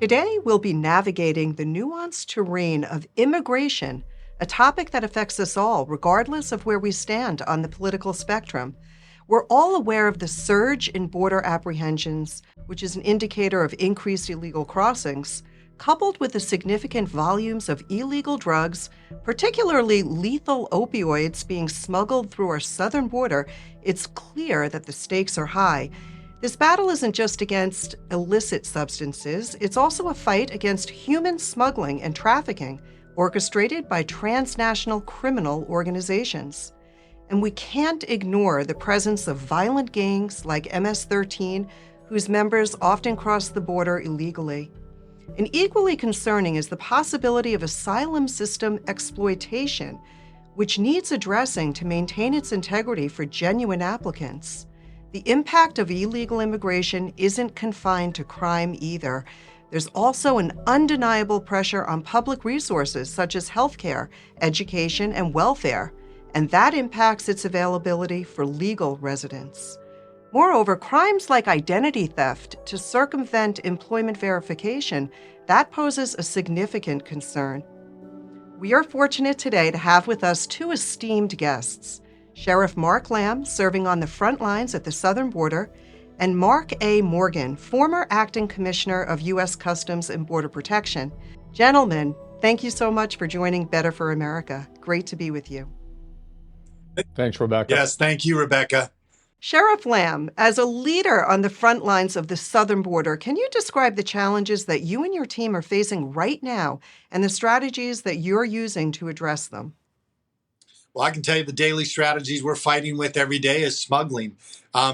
Today, we'll be navigating the nuanced terrain of immigration, a topic that affects us all, regardless of where we stand on the political spectrum. We're all aware of the surge in border apprehensions, which is an indicator of increased illegal crossings, coupled with the significant volumes of illegal drugs, particularly lethal opioids being smuggled through our southern border. It's clear that the stakes are high. This battle isn't just against illicit substances, it's also a fight against human smuggling and trafficking, orchestrated by transnational criminal organizations. And we can't ignore the presence of violent gangs like MS-13, whose members often cross the border illegally. And equally concerning is the possibility of asylum system exploitation, which needs addressing to maintain its integrity for genuine applicants. The impact of illegal immigration isn't confined to crime either. There's also an undeniable pressure on public resources such as healthcare, education, and welfare, and that impacts its availability for legal residents. Moreover, crimes like identity theft to circumvent employment verification, that poses a significant concern. We are fortunate today to have with us two esteemed guests, Sheriff Mark Lamb, serving on the front lines at the southern border, and Mark A. Morgan, former acting commissioner of U.S. Customs and Border Protection. Gentlemen, thank you so much for joining Better for America. Great to be with you. Thanks, Rebecca. Yes, thank you, Rebecca. Sheriff Lamb, as a leader on the front lines of the southern border, can you describe the challenges that you and your team are facing right now and the strategies that you're using to address them? Well, I can tell you the daily strategies we're fighting with every day is smuggling.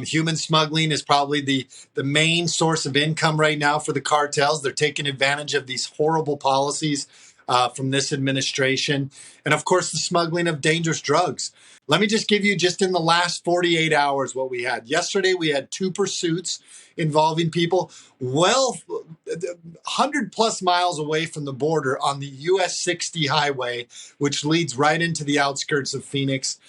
Human smuggling is probably the main source of income right now for the cartels. They're taking advantage of these horrible policies from this administration. And of course, the smuggling of dangerous drugs. Let me just give you just in the last 48 hours what we had. Yesterday, we had 2 pursuits involving people 100 plus miles away from the border on the US 60 highway, which leads right into the outskirts of Phoenix.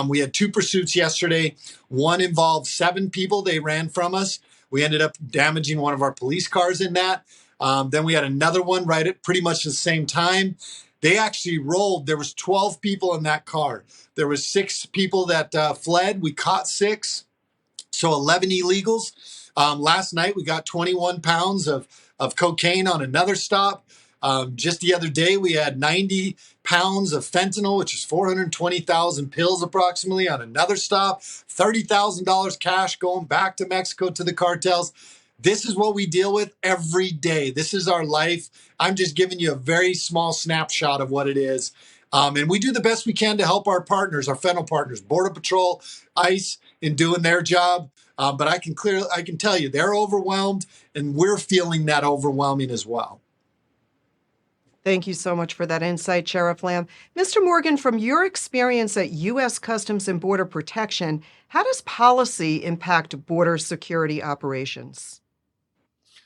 We had 2 pursuits yesterday. One involved 7 people. They ran from us. We ended up damaging one of our police cars in that. Then we had another one right at pretty much the same time. They actually rolled. There was 12 people in that car. There was 6 people that fled. We caught 6, so 11 illegals. Last night, we got 21 pounds of cocaine on another stop. Just the other day, we had 90 pounds of fentanyl, which is 420,000 pills approximately on another stop. $30,000 cash going back to Mexico to the cartels. This is what we deal with every day. This is our life. I'm just giving you a very small snapshot of what it is. And we do the best we can to help our partners, our federal partners, Border Patrol, ICE, in doing their job. But I can tell you they're overwhelmed, and we're feeling that overwhelming as well. Thank you so much for that insight, Sheriff Lamb. Mr. Morgan, from your experience at U.S. Customs and Border Protection, how does policy impact border security operations?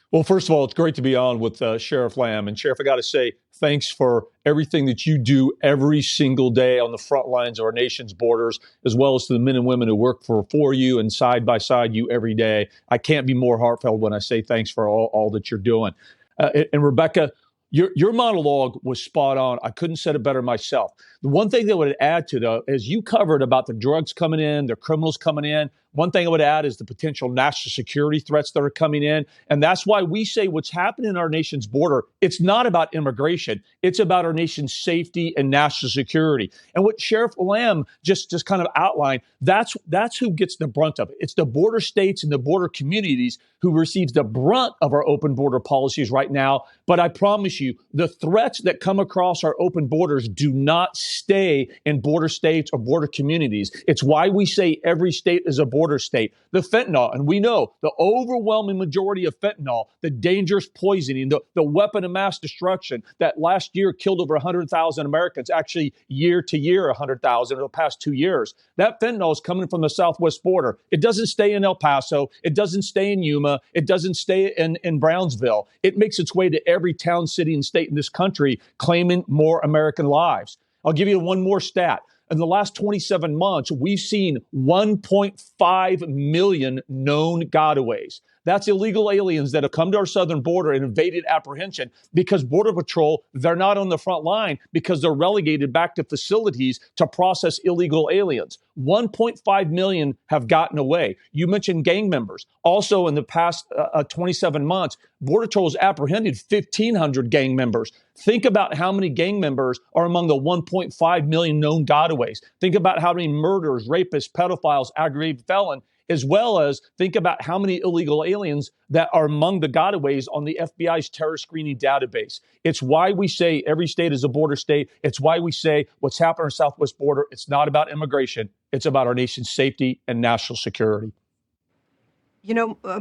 Well, first of all, it's great to be on with Sheriff Lamb. And Sheriff, I got to say, thanks for everything that you do every single day on the front lines of our nation's borders, as well as to the men and women who work for you and side by side you every day. I can't be more heartfelt when I say thanks for all that you're doing. And Rebecca, your monologue was spot on. I couldn't said it better myself. The one thing that I would add to, though, as you covered about the drugs coming in, the criminals coming in, one thing I would add is the potential national security threats that are coming in. And that's why we say what's happening in our nation's border, it's not about immigration. It's about our nation's safety and national security. And what Sheriff Lamb just kind of outlined, that's who gets the brunt of it. It's the border states and the border communities who receives the brunt of our open border policies right now. But I promise you, the threats that come across our open borders do not stay in border states or border communities. It's why we say every state is a border state. The fentanyl, and we know the overwhelming majority of fentanyl, the dangerous poisoning, the weapon of mass destruction that last year killed over 100,000 Americans, actually year to year 100,000 in the past 2 years. That fentanyl is coming from the southwest border. It doesn't stay in El Paso. It doesn't stay in Yuma. It doesn't stay in Brownsville. It makes its way to every town, city, and state in this country, claiming more American lives. I'll give you one more stat. In the last 27 months, we've seen 1.5 million known gotaways. That's illegal aliens that have come to our southern border and evaded apprehension because Border Patrol, they're not on the front line because they're relegated back to facilities to process illegal aliens. 1.5 million have gotten away. You mentioned gang members. Also, in the past 27 months, Border Patrol has apprehended 1,500 gang members. Think about how many gang members are among the 1.5 million known gotaways. Think about how many murders, rapists, pedophiles, aggravated felon, as well as think about how many illegal aliens that are among the gotaways on the FBI's terror screening database. It's why we say every state is a border state. It's why we say what's happened on our southwest border, it's not about immigration. It's about our nation's safety and national security.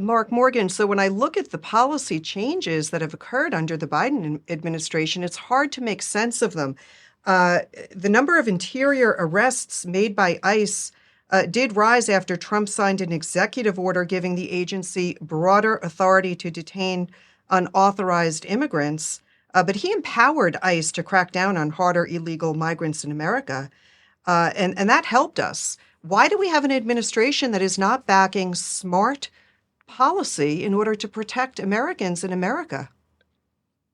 Mark Morgan, so when I look at the policy changes that have occurred under the Biden administration, it's hard to make sense of them. The number of interior arrests made by ICE did rise after Trump signed an executive order giving the agency broader authority to detain unauthorized immigrants. But he empowered ICE to crack down on harder illegal migrants in America. And that helped us. Why do we have an administration that is not backing smart policy in order to protect Americans in America?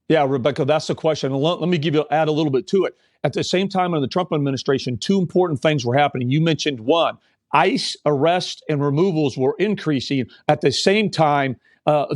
Yeah, Rebecca, that's the question. Let me add a little bit to it. At the same time, in the Trump administration, two important things were happening. You mentioned one, ICE arrests and removals were increasing. At the same time,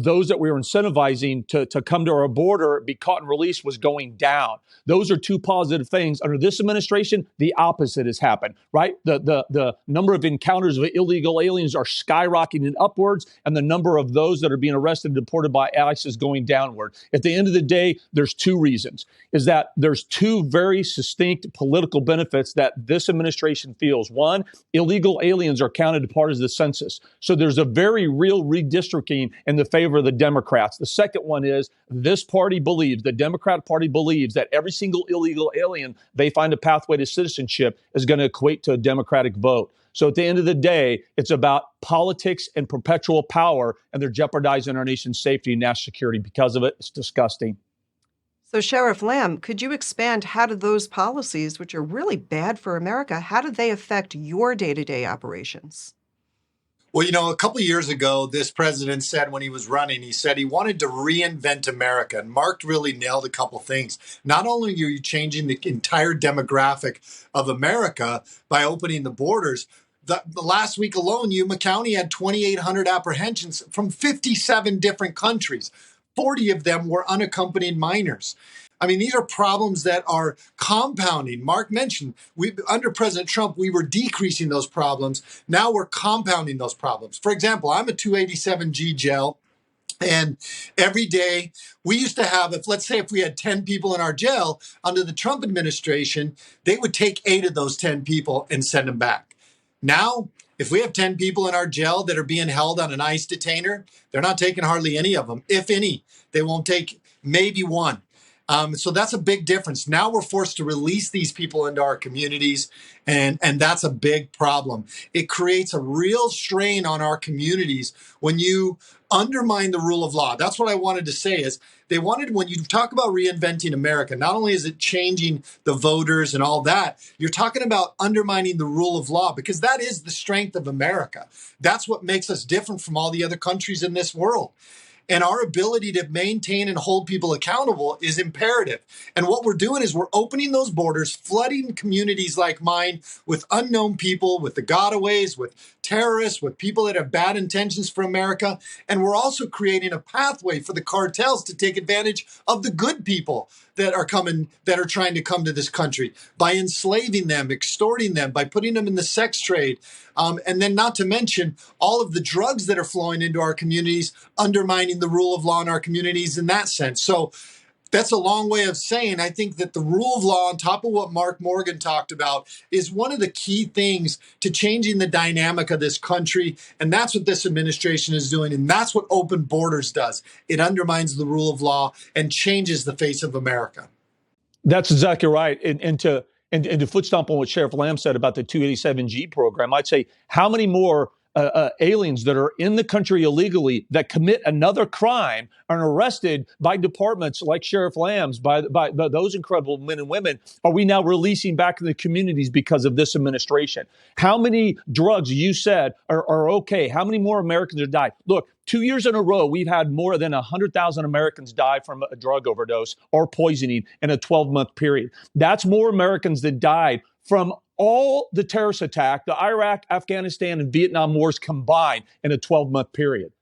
those that we were incentivizing to come to our border, be caught and released, was going down. Those are two positive things. Under this administration, the opposite has happened, right? The number of encounters of illegal aliens are skyrocketing upwards, and the number of those that are being arrested and deported by ICE is going downward. At the end of the day, there's two reasons. Is that there's two very distinct political benefits that this administration feels. One, illegal aliens are counted as part of the census. So there's a very real redistricting in the favor of the Democrats. The second one is this party believes, the Democrat Party believes, that every single illegal alien they find a pathway to citizenship is going to equate to a Democratic vote. So at the end of the day, it's about politics and perpetual power, and they're jeopardizing our nation's safety and national security because of it. It's disgusting. So Sheriff Lamb, could you expand how do those policies, which are really bad for America, how do they affect your day-to-day operations? Well, a couple of years ago, this president said when he was running, he said he wanted to reinvent America. And Mark really nailed a couple things. Not only are you changing the entire demographic of America by opening the borders, the last week alone, Yuma County had 2,800 apprehensions from 57 different countries. 40 of them were unaccompanied minors. I mean, these are problems that are compounding. Mark mentioned, under President Trump, we were decreasing those problems. Now we're compounding those problems. For example, I'm a 287G jail. And every day we used to have, let's say if we had 10 people in our jail under the Trump administration, they would take 8 of those 10 people and send them back. Now, if we have 10 people in our jail that are being held on an ICE detainer, they're not taking hardly any of them. If any, they won't take maybe one. So that's a big difference. Now we're forced to release these people into our communities, and that's a big problem. It creates a real strain on our communities when you undermine the rule of law. That's what I wanted to say is they wanted, when you talk about reinventing America, not only is it changing the voters and all that, you're talking about undermining the rule of law, because that is the strength of America. That's what makes us different from all the other countries in this world. And our ability to maintain and hold people accountable is imperative. And what we're doing is we're opening those borders, flooding communities like mine with unknown people, with the gotaways, with terrorists, with people that have bad intentions for America. And we're also creating a pathway for the cartels to take advantage of the good people that are trying to come to this country by enslaving them, extorting them, by putting them in the sex trade. And then not to mention all of the drugs that are flowing into our communities, undermining the rule of law in our communities in that sense. So that's a long way of saying I think that the rule of law, on top of what Mark Morgan talked about, is one of the key things to changing the dynamic of this country. And that's what this administration is doing. And that's what open borders does. It undermines the rule of law and changes the face of America. That's exactly right. And to foot stomp on what Sheriff Lamb said about the 287G program, I'd say how many more aliens that are in the country illegally that commit another crime are arrested by departments like Sheriff Lamb's, by those incredible men and women, are we now releasing back in the communities because of this administration? How many drugs you said are okay? How many more Americans have died? Look, 2 years in a row, we've had more than 100,000 Americans die from a drug overdose or poisoning in a 12-month period. That's more Americans that died from all the terrorist attack, the Iraq, Afghanistan, and Vietnam wars combined in a 12-month period.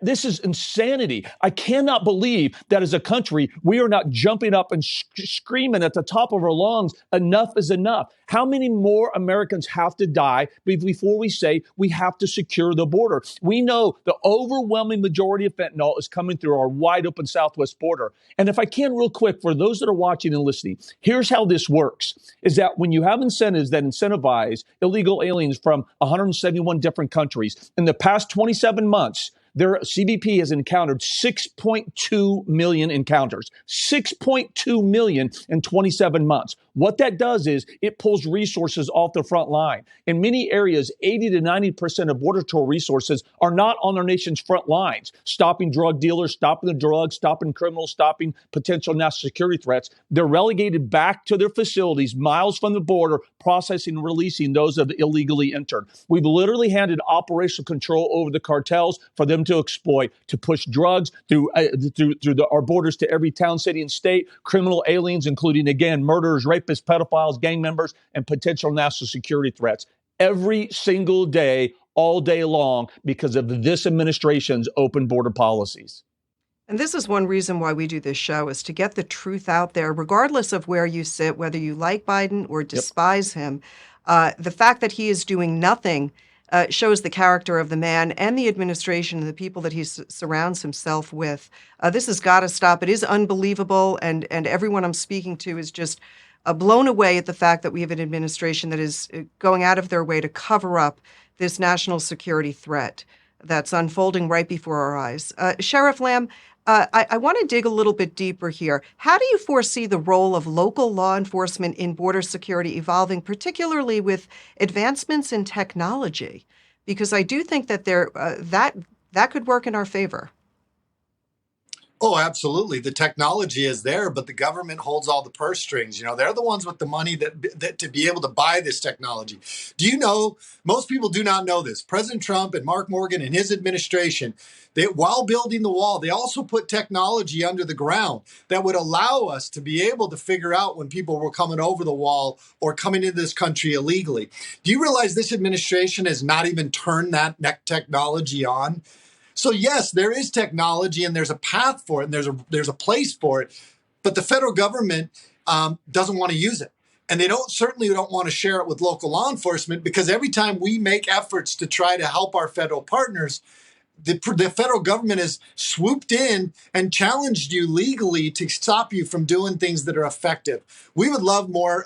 This is insanity. I cannot believe that as a country, we are not jumping up and screaming at the top of our lungs, enough is enough. How many more Americans have to die before we say we have to secure the border? We know the overwhelming majority of fentanyl is coming through our wide open southwest border. And if I can real quick, for those that are watching and listening, here's how this works, is that when you have incentives that incentivize illegal aliens from 171 different countries, in the past 27 months, their CBP has encountered 6.2 million encounters, 6.2 million in 27 months. What that does is it pulls resources off the front line. In many areas, 80 to 90% of Border Patrol resources are not on our nation's front lines, stopping drug dealers, stopping the drugs, stopping criminals, stopping potential national security threats. They're relegated back to their facilities miles from the border, processing and releasing those that have illegally entered. We've literally handed operational control over the cartels for them to exploit, to push drugs through our borders to every town, city, and state, criminal aliens, including, again, murderers, rapists, pedophiles, gang members, and potential national security threats every single day, all day long, because of this administration's open border policies. And this is one reason why we do this show, is to get the truth out there, regardless of where you sit, whether you like Biden or despise him. The fact that he is doing nothing shows the character of the man and the administration and the people that he surrounds himself with. This has got to stop. It is unbelievable, and everyone I'm speaking to is just blown away at the fact that we have an administration that is going out of their way to cover up this national security threat that's unfolding right before our eyes. Sheriff Lamb, I want to dig a little bit deeper here. How do you foresee the role of local law enforcement in border security evolving, particularly with advancements in technology? Because I do think that that could work in our favor. Oh, absolutely. The technology is there, but the government holds all the purse strings. You know, they're the ones with the money that to be able to buy this technology. Do you know, most people do not know this. President Trump and Mark Morgan and his administration, while building the wall, they also put technology under the ground that would allow us to be able to figure out when people were coming over the wall or coming into this country illegally. Do you realize this administration has not even turned that technology on? So yes, there is technology and there's a path for it and there's a place for it, but the federal government doesn't want to use it. And they certainly don't want to share it with local law enforcement, because every time we make efforts to try to help our federal partners, the federal government has swooped in and challenged you legally to stop you from doing things that are effective. We would love more.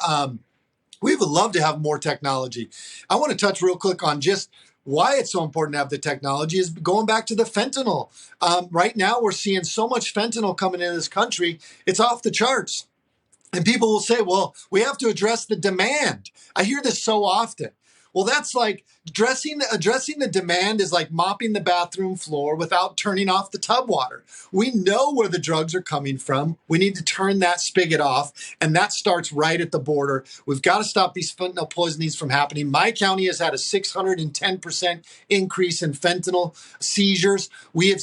We would love to have more technology. I want to touch real quick on just why it's so important to have the technology, is going back to the fentanyl. Right now, we're seeing so much fentanyl coming into this country, it's off the charts. And people will say, well, we have to address the demand. I hear this so often. Well, that's like addressing the demand is like mopping the bathroom floor without turning off the tub water. We know where the drugs are coming from. We need to turn that spigot off, and that starts right at the border. We've got to stop these fentanyl poisonings from happening. My county has had a 610% increase in fentanyl seizures. We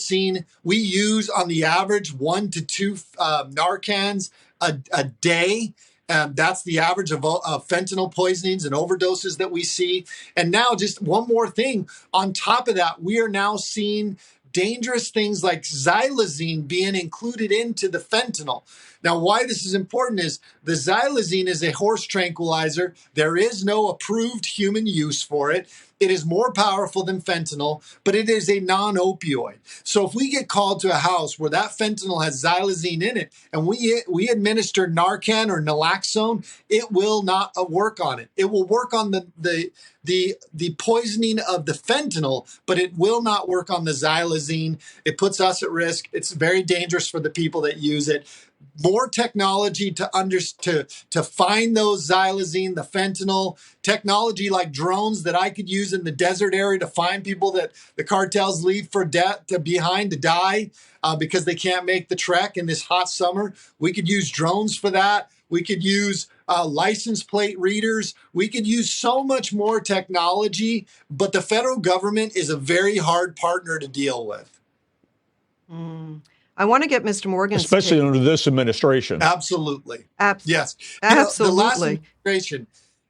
use on the average 1 to 2 Narcans a day. That's the average of fentanyl poisonings and overdoses that we see. And now just one more thing on top of that, we are now seeing dangerous things like xylazine being included into the fentanyl. Now, why this is important is the xylazine is a horse tranquilizer. There is no approved human use for it. It is more powerful than fentanyl, but it is a non-opioid. So if we get called to a house where that fentanyl has xylazine in it and we administer Narcan or naloxone, it will not work on it. It will work on the poisoning of the fentanyl, but it will not work on the xylazine. It puts us at risk. It's very dangerous for the people that use it. More technology to find those xylazine, the fentanyl, technology like drones that I could use in the desert area to find people that the cartels leave for behind to die because they can't make the trek in this hot summer. We could use drones for that. We could use license plate readers. We could use so much more technology, but the federal government is a very hard partner to deal with. Mm. I want to get Mr. Morgan's especially take. under this administration. Absolutely. Abs- Yes. The last Absolutely. administration,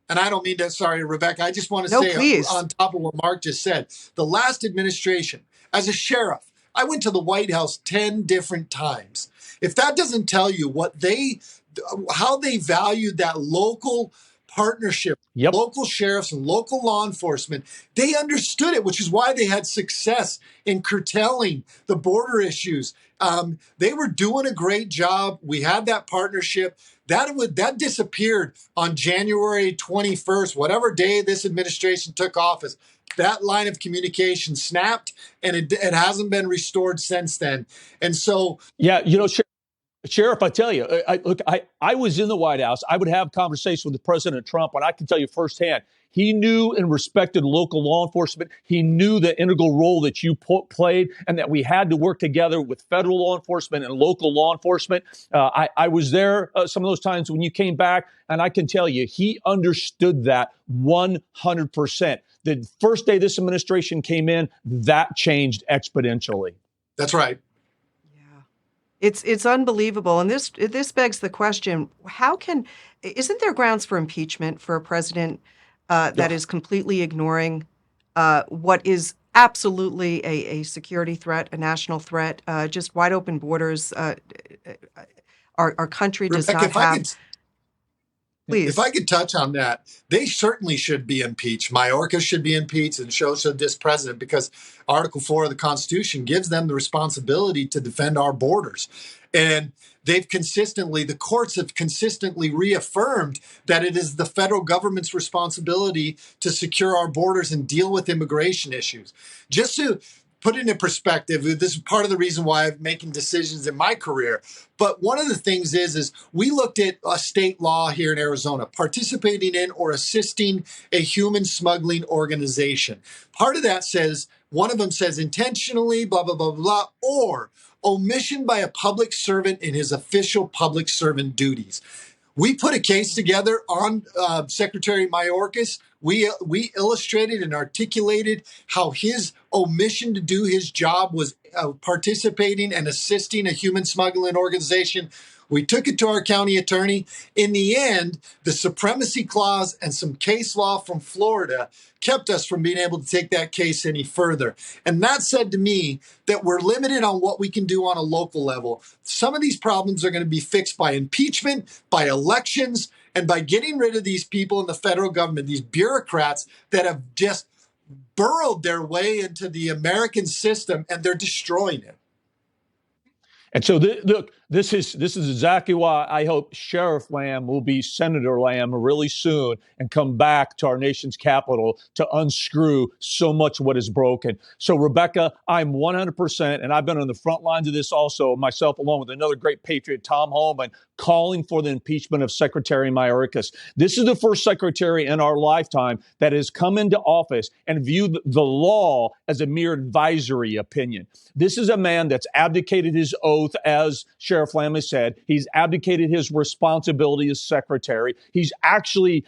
and I don't mean to, sorry, Rebecca, I just want to No, say please. on top of what Mark just said, the last administration, as a sheriff, I went to the White House 10 different times. If that doesn't tell you how they valued that local partnership, Yep. local sheriffs and local law enforcement, they understood it, which is why they had success in curtailing the border issues. They were doing a great job. We had that partnership. That disappeared on January 21st, whatever day this administration took office. That line of communication snapped, and it hasn't been restored since then. And so, Yeah, Sheriff, I tell you, I was in the White House. I would have conversations with President Trump, and I can tell you firsthand, he knew and respected local law enforcement. He knew the integral role that you played, and that we had to work together with federal law enforcement and local law enforcement. I was there some of those times when you came back, and I can tell you, he understood that 100%. The first day this administration came in, that changed exponentially. that's right. It's unbelievable, and this begs the question: isn't there grounds for impeachment for a president that is completely ignoring what is absolutely a security threat, a national threat, just wide open borders? Our country does Rebecca, not have. Please. If I could touch on that, they certainly should be impeached. Mayorkas should be impeached, and so should this president, because Article 4 of the Constitution gives them the responsibility to defend our borders. And the courts have consistently reaffirmed that it is the federal government's responsibility to secure our borders and deal with immigration issues. Just to put it in perspective, this is part of the reason why I'm making decisions in my career. But one of the things is we looked at a state law here in Arizona, participating in or assisting a human smuggling organization. Part of that says, one of them says intentionally, blah, blah, blah, blah, or omission by a public servant in his official public servant duties. We put a case together on Secretary Mayorkas. We illustrated and articulated how his omission to do his job was participating and assisting a human smuggling organization. We took it to our county attorney. In the end, the supremacy clause and some case law from Florida kept us from being able to take that case any further. And that said to me that we're limited on what we can do on a local level. Some of these problems are going to be fixed by impeachment, by elections, and by getting rid of these people in the federal government, these bureaucrats that have just burrowed their way into the American system, and they're destroying it. And so, look, this is exactly why I hope Sheriff Lamb will be Senator Lamb really soon and come back to our nation's capital to unscrew so much of what is broken. So, Rebecca, I'm 100%, and I've been on the front lines of this also, myself, along with another great patriot, Tom Homan, calling for the impeachment of Secretary Mayorkas. This is the first secretary in our lifetime that has come into office and viewed the law as a mere advisory opinion. This is a man that's abdicated his oath, as Sheriff Lamb has said. He's abdicated his responsibility as secretary. He's actually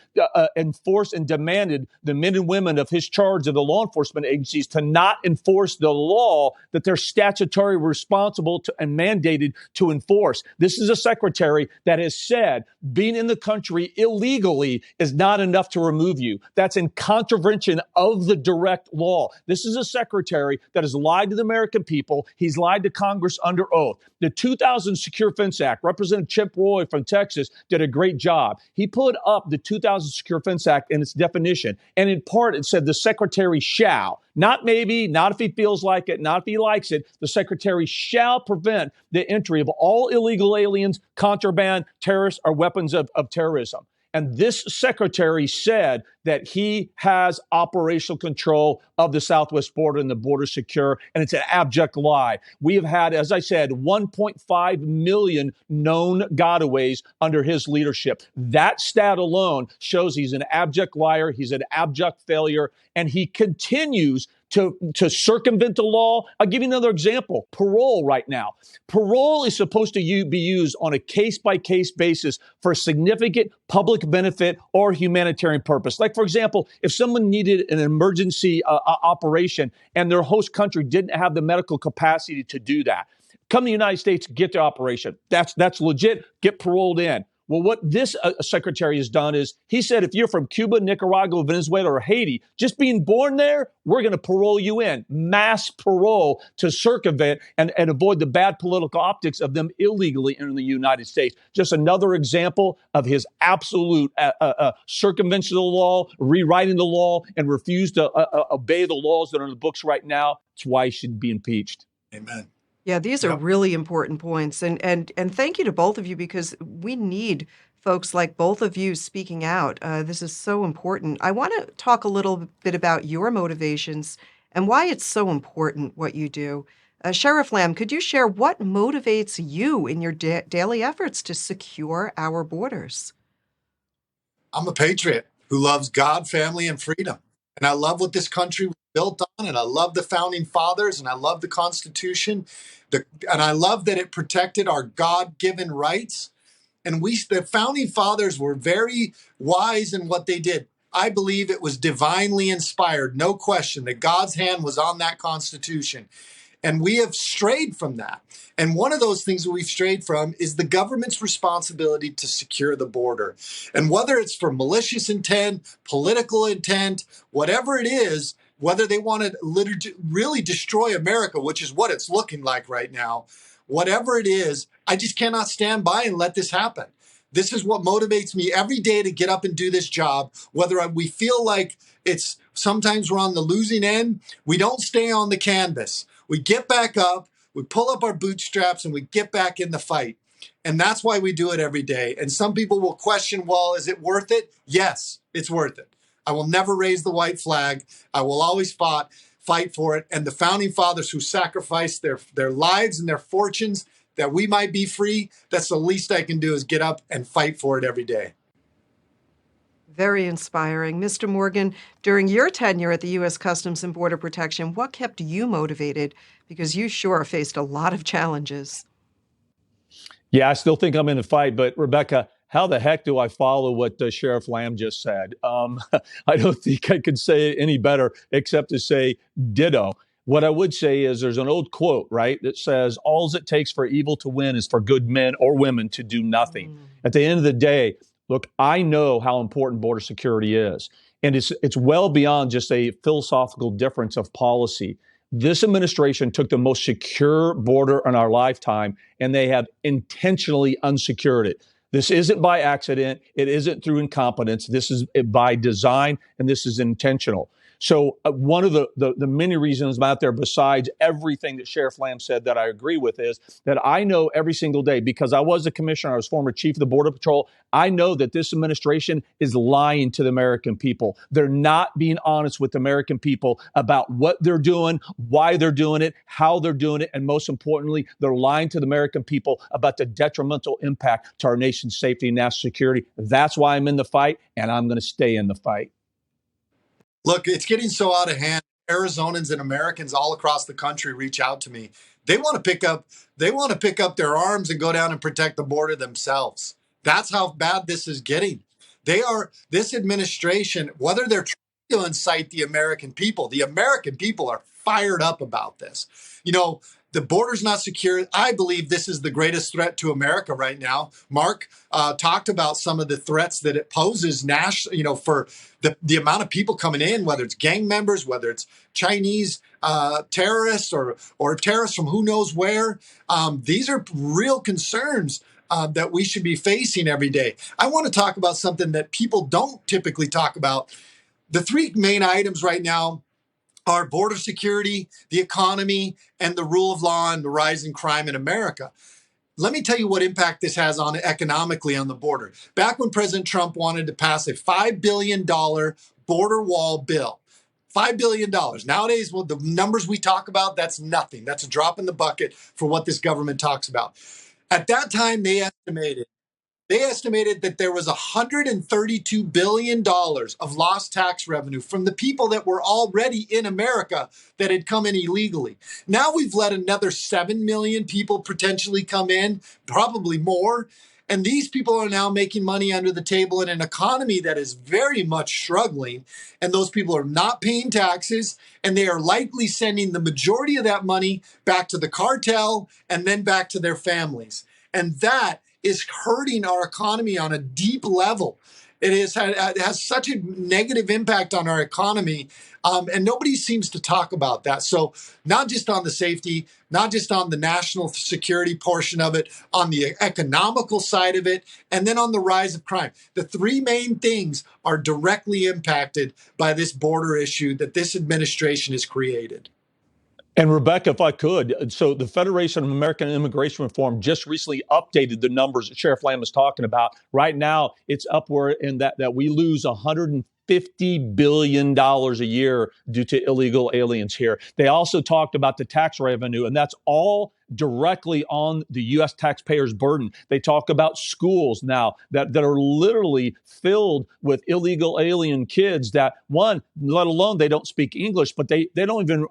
enforced and demanded the men and women of his charge of the law enforcement agencies to not enforce the law that they're statutorily responsible to and mandated to enforce. This is a secretary that has said being in the country illegally is not enough to remove you. That's in contravention of the direct law. This is a secretary that has lied to the American people. He's lied to Congress under oath. The 2000 Secure Fence Act, Representative Chip Roy from Texas did a great job. He put up the 2000 Secure Fence Act in its definition. And in part, it said the secretary shall, not maybe, not if he feels like it, not if he likes it, the secretary shall prevent the entry of all illegal aliens, contraband, terrorists, or weapons of terrorism. And this secretary said that he has operational control of the southwest border and the border secure, and it's an abject lie. We have had, as I said, 1.5 million known gotaways under his leadership. That stat alone shows he's an abject liar, he's an abject failure, and he continues to circumvent the law. I'll give you another example. Parole right now. Parole is supposed to be used on a case-by-case basis for significant public benefit or humanitarian purpose. Like, for example, if someone needed an emergency operation and their host country didn't have the medical capacity to do that. come to the United States, get the operation. That's legit. Get paroled in. Well, what this secretary has done is he said, if you're from Cuba, Nicaragua, Venezuela, or Haiti, just being born there, we're going to parole you in. Mass parole to circumvent and avoid the bad political optics of them illegally entering the United States. Just another example of his absolute circumvention of the law, rewriting the law, and refuse to obey the laws that are in the books right now. That's why he should be impeached. Amen. Yeah, these are really important points. And thank you to both of you, because we need folks like both of you speaking out. This is so important. I want to talk a little bit about your motivations and why it's so important what you do. Sheriff Lamb, could you share what motivates you in your daily efforts to secure our borders? I'm a patriot who loves God, family, and freedom. And I love what this country was built on. And I love the founding fathers. And I love the Constitution. And I love that it protected our God-given rights. And the founding fathers were very wise in what they did. I believe it was divinely inspired, no question, that God's hand was on that Constitution. And we have strayed from that. And one of those things that we've strayed from is the government's responsibility to secure the border. And whether it's for malicious intent, political intent, whatever it is, whether they want to really destroy America, which is what it's looking like right now, whatever it is, I just cannot stand by and let this happen. This is what motivates me every day to get up and do this job, whether we feel like it's sometimes we're on the losing end. We don't stay on the canvas. We get back up, we pull up our bootstraps, and we get back in the fight. And that's why we do it every day. And some people will question, well, is it worth it? Yes, it's worth it. I will never raise the white flag. I will always fight for it. And the founding fathers who sacrificed their lives and their fortunes that we might be free, that's the least I can do is get up and fight for it every day. Very inspiring. Mr. Morgan, during your tenure at the U.S. Customs and Border Protection, what kept you motivated? Because you sure faced a lot of challenges. Yeah, I still think I'm in the fight. But Rebecca, how the heck do I follow what Sheriff Lamb just said? I don't think I could say it any better except to say ditto. What I would say is there's an old quote, right, that says, all it takes for evil to win is for good men or women to do nothing. At the end of the day, look, I know how important border security is, and it's well beyond just a philosophical difference of policy. This administration took the most secure border in our lifetime, and they have intentionally unsecured it. This isn't by accident. It isn't through incompetence. This is by design, and this is intentional. So one of the many reasons I'm out there, besides everything that Sheriff Lamb said that I agree with, is that I know every single day, because I was the commissioner, I was former chief of the Border Patrol, I know that this administration is lying to the American people. They're not being honest with the American people about what they're doing, why they're doing it, how they're doing it, and most importantly, they're lying to the American people about the detrimental impact to our nation's safety and national security. That's why I'm in the fight, and I'm going to stay in the fight. Look, it's getting so out of hand. Arizonans and Americans all across the country reach out to me. They want to pick up their arms and go down and protect the border themselves. That's how bad this is getting. This administration, whether they're trying to incite the American people are fired up about this. You know, the border's not secure. I believe this is the greatest threat to America right now. Mark talked about some of the threats that it poses national, for the amount of people coming in, whether it's gang members, whether it's Chinese terrorists or terrorists from who knows where. These are real concerns that we should be facing every day. I want to talk about something that people don't typically talk about. The three main items right now are border security, the economy, and the rule of law and the rise in crime in America. Let me tell you what impact this has on economically on the border. Back when President Trump wanted to pass a $5 billion border wall bill, $5 billion. Nowadays, well, the numbers we talk about, that's nothing. That's a drop in the bucket for what this government talks about. At that time, they estimated that there was $132 billion of lost tax revenue from the people that were already in America that had come in illegally. Now we've let another 7 million people potentially come in, probably more. And these people are now making money under the table in an economy that is very much struggling. And those people are not paying taxes, and they are likely sending the majority of that money back to the cartel and then back to their families. And that is hurting our economy on a deep level. It has such a negative impact on our economy, and nobody seems to talk about that. So not just on the safety, not just on the national security portion of it, on the economical side of it, and then on the rise of crime. The three main things are directly impacted by this border issue that this administration has created. And Rebecca, if I could, so the Federation of American Immigration Reform just recently updated the numbers that Sheriff Lamb is talking about. Right now, it's upward in that we lose $150 billion a year due to illegal aliens here. They also talked about the tax revenue, and that's all directly on the U.S. taxpayers' burden. They talk about schools now that are literally filled with illegal alien kids that, one, let alone they don't speak English, but they don't even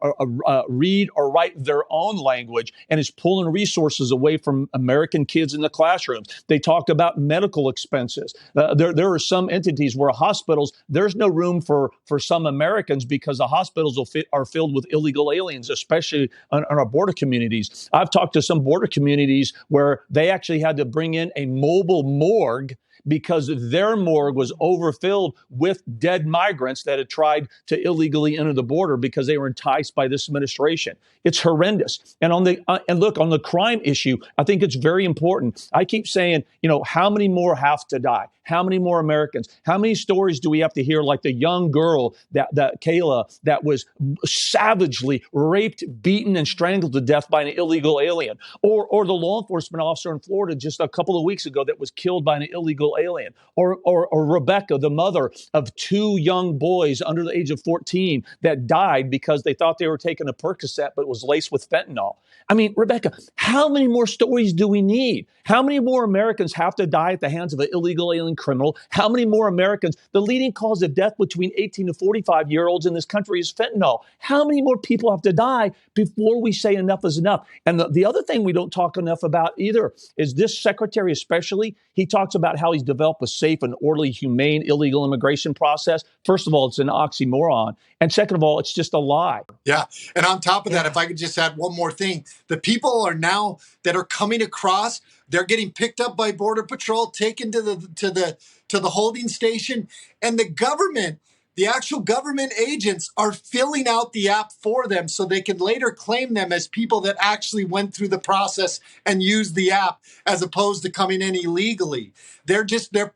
read or write their own language, and it's pulling resources away from American kids in the classrooms. They talk about medical expenses. There are some entities where hospitals, there's no room for some Americans because the hospitals are filled with illegal aliens, especially on our border communities. I've talked to some border communities where they actually had to bring in a mobile morgue because their morgue was overfilled with dead migrants that had tried to illegally enter the border because they were enticed by this administration. It's horrendous. And on the crime issue, I think it's very important. I keep saying, how many more have to die? How many more Americans? How many stories do we have to hear, like the young girl that Kayla that was savagely raped, beaten, and strangled to death by an illegal alien, or the law enforcement officer in Florida just a couple of weeks ago that was killed by an illegal alien, or Rebecca, the mother of two young boys under the age of 14 that died because they thought they were taking a Percocet, but it was laced with fentanyl. I mean, Rebecca, how many more stories do we need? How many more Americans have to die at the hands of an illegal alien criminal? How many more Americans? The leading cause of death between 18 to 45-year-olds in this country is fentanyl. How many more people have to die before we say enough is enough? And the other thing we don't talk enough about either is this secretary especially, he talks about how he's developed a safe and orderly, humane, illegal immigration process. First of all, it's an oxymoron. And second of all, it's just a lie. Yeah. And on top of that, if I could just add one more thing, the people are now that are coming across, they're getting picked up by Border Patrol, taken to the holding station, and the government, the actual government agents are filling out the app for them so they can later claim them as people that actually went through the process and used the app as opposed to coming in illegally. They're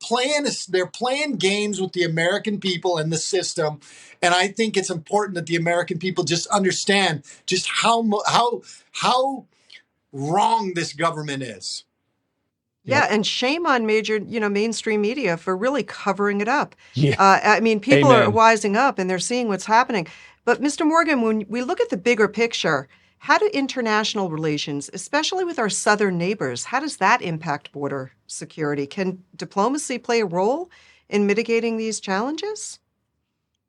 playing games with the American people and the system. And I think it's important that the American people just understand just how wrong this government is. Yeah, and shame on major, mainstream media for really covering it up. Yeah. I mean, people Amen. are wising up and they're seeing what's happening. But Mr. Morgan, when we look at the bigger picture, how do international relations, especially with our southern neighbors, how does that impact border security? Can diplomacy play a role in mitigating these challenges?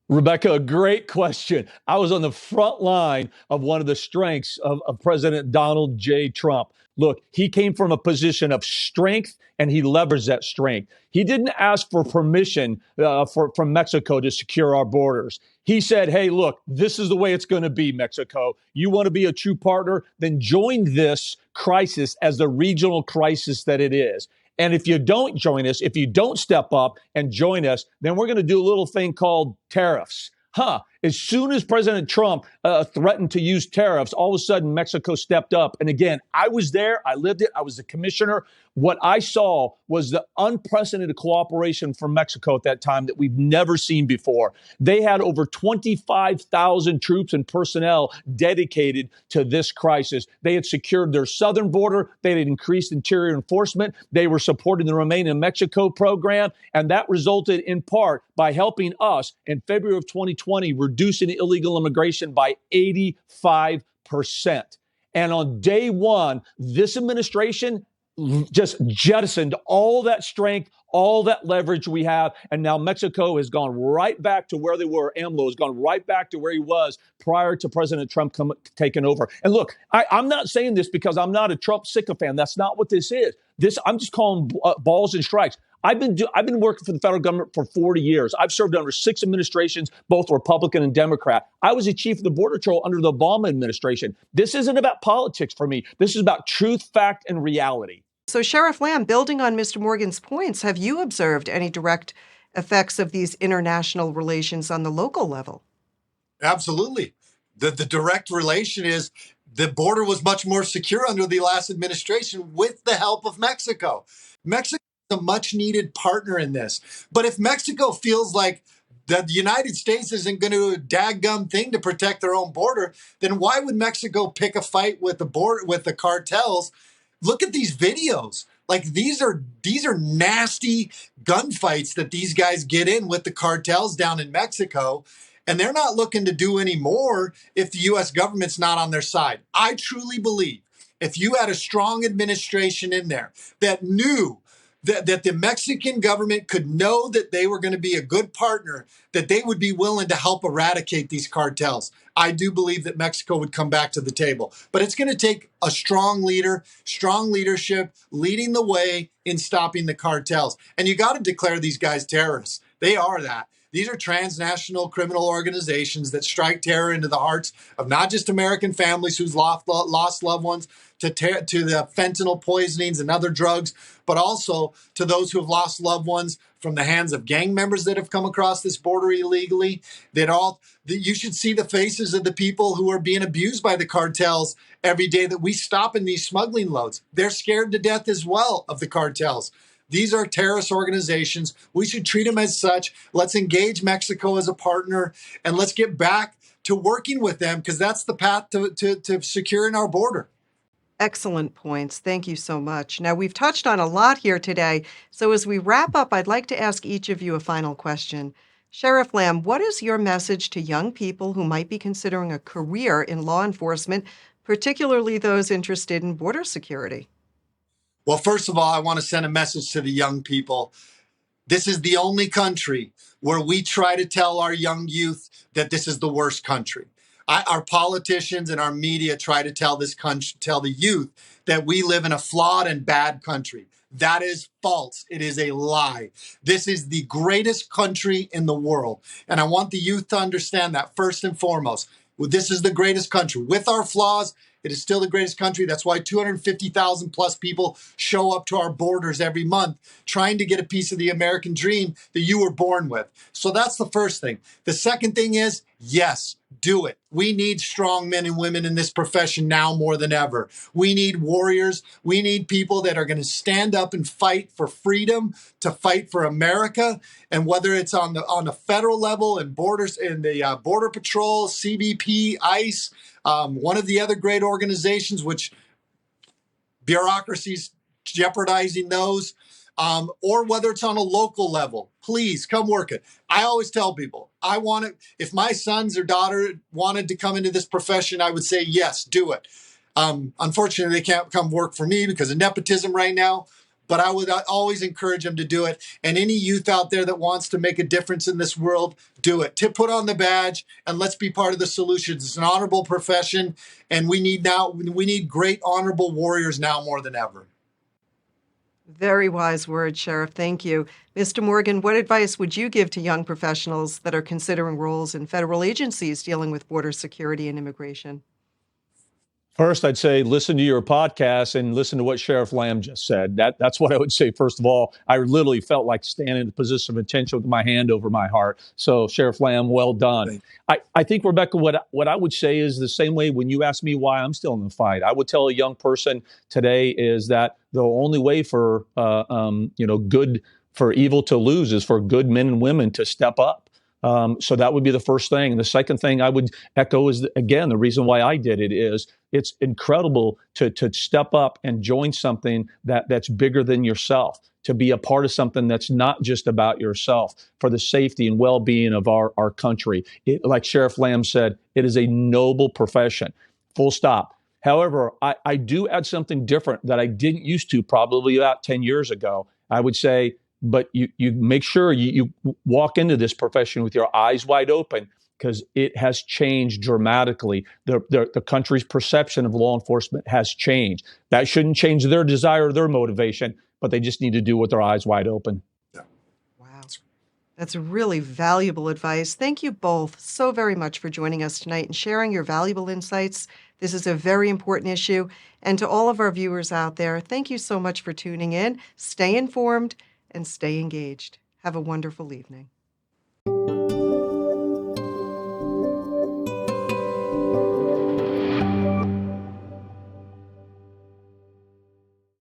Rebecca, a great question. I was on the front line of one of the strengths of President Donald J. Trump. Look, he came from a position of strength and he leveraged that strength. He didn't ask for permission from Mexico to secure our borders. He said, hey, look, this is the way it's going to be, Mexico. You want to be a true partner? Then join this crisis as the regional crisis that it is. And if you don't join us, if you don't step up and join us, then we're going to do a little thing called tariffs. As soon as President Trump threatened to use tariffs, all of a sudden Mexico stepped up. And again, I was there. I lived it. I was the commissioner. What I saw was the unprecedented cooperation from Mexico at that time that we've never seen before. They had over 25,000 troops and personnel dedicated to this crisis. They had secured their southern border. They had increased interior enforcement. They were supporting the Remain in Mexico program. And that resulted in part by helping us in February of 2020 reducing illegal immigration by 85%. And on day one, this administration just jettisoned all that strength, all that leverage we have. And now Mexico has gone right back to where they were. AMLO has gone right back to where he was prior to President Trump taking over. And look, I'm not saying this because I'm not a Trump sycophant. That's not what this is. I'm just calling balls and strikes. I've been working for the federal government for 40 years. I've served under 6 administrations, both Republican and Democrat. I was the chief of the Border Patrol under the Obama administration. This isn't about politics for me. This is about truth, fact, and reality. So, Sheriff Lamb, building on Mr. Morgan's points, have you observed any direct effects of these international relations on the local level? Absolutely. The direct relation is the border was much more secure under the last administration with the help of Mexico. Mexico is a much needed partner in this. But if Mexico feels like the United States isn't going to do a daggum thing to protect their own border, then why would Mexico pick a fight with the border, with the cartels? Look at these videos. Like these are nasty gunfights that these guys get in with the cartels down in Mexico. And they're not looking to do any more if the U.S. government's not on their side. I truly believe if you had a strong administration in there that knew that the Mexican government could know that they were going to be a good partner, that they would be willing to help eradicate these cartels. I do believe that Mexico would come back to the table. But it's going to take a strong leader, strong leadership, leading the way in stopping the cartels. And you got to declare these guys terrorists. They are that. These are transnational criminal organizations that strike terror into the hearts of not just American families who's lost loved ones to the fentanyl poisonings and other drugs, but also to those who have lost loved ones from the hands of gang members that have come across this border illegally. You should see the faces of the people who are being abused by the cartels every day that we stop in these smuggling loads. They're scared to death as well of the cartels. These are terrorist organizations. We should treat them as such. Let's engage Mexico as a partner, and let's get back to working with them because that's the path to securing our border. Excellent points. Thank you so much. Now, we've touched on a lot here today. So as we wrap up, I'd like to ask each of you a final question. Sheriff Lamb, what is your message to young people who might be considering a career in law enforcement, particularly those interested in border security? Well, first of all, I want to send a message to the young people. This is the only country where we try to tell our young youth that this is the worst country. Our politicians and our media try to tell the youth that we live in a flawed and bad country. That is false. It is a lie. This is the greatest country in the world. And I want the youth to understand that first and foremost. This is the greatest country. With our flaws, it is still the greatest country. That's why 250,000 plus people show up to our borders every month trying to get a piece of the American dream that you were born with. So that's the first thing. The second thing is, yes, do it. We need strong men and women in this profession now more than ever. We need warriors. We need people that are going to stand up and fight for freedom, to fight for America. And whether it's on the federal level and borders in the Border Patrol, CBP, ICE, one of the other great organizations, which bureaucracies jeopardizing those, or whether it's on a local level, please come work it. I always tell people, if my sons or daughter wanted to come into this profession, I would say, yes, do it. Unfortunately, they can't come work for me because of nepotism right now, but I would always encourage them to do it. And any youth out there that wants to make a difference in this world, do it. To put on the badge and let's be part of the solution. It's an honorable profession, and we need great honorable warriors now more than ever. Very wise words, Sheriff. Thank you. Mr. Morgan, what advice would you give to young professionals that are considering roles in federal agencies dealing with border security and immigration? First, I'd say listen to your podcast and listen to what Sheriff Lamb just said. That's what I would say. First of all, I literally felt like standing in the position of attention with my hand over my heart. So, Sheriff Lamb, well done. I think, Rebecca, what I would say is the same way when you ask me why I'm still in the fight. I would tell a young person today is that the only way for evil to lose is for good men and women to step up. So that would be the first thing. And the second thing I would echo is, again, the reason why I did it is it's incredible to step up and join something that's bigger than yourself, to be a part of something that's not just about yourself, for the safety and well-being of our country. Like Sheriff Lamb said, it is a noble profession, full stop. However, I do add something different that I didn't used to probably about 10 years ago. I would say, but you make sure you walk into this profession with your eyes wide open, because it has changed dramatically. The country's perception of law enforcement has changed. That shouldn't change their desire or their motivation, but they just need to do it with their eyes wide open. Yeah. Wow. That's really valuable advice. Thank you both so very much for joining us tonight and sharing your valuable insights. This is a very important issue. And to all of our viewers out there, thank you so much for tuning in. Stay informed and stay engaged. Have a wonderful evening.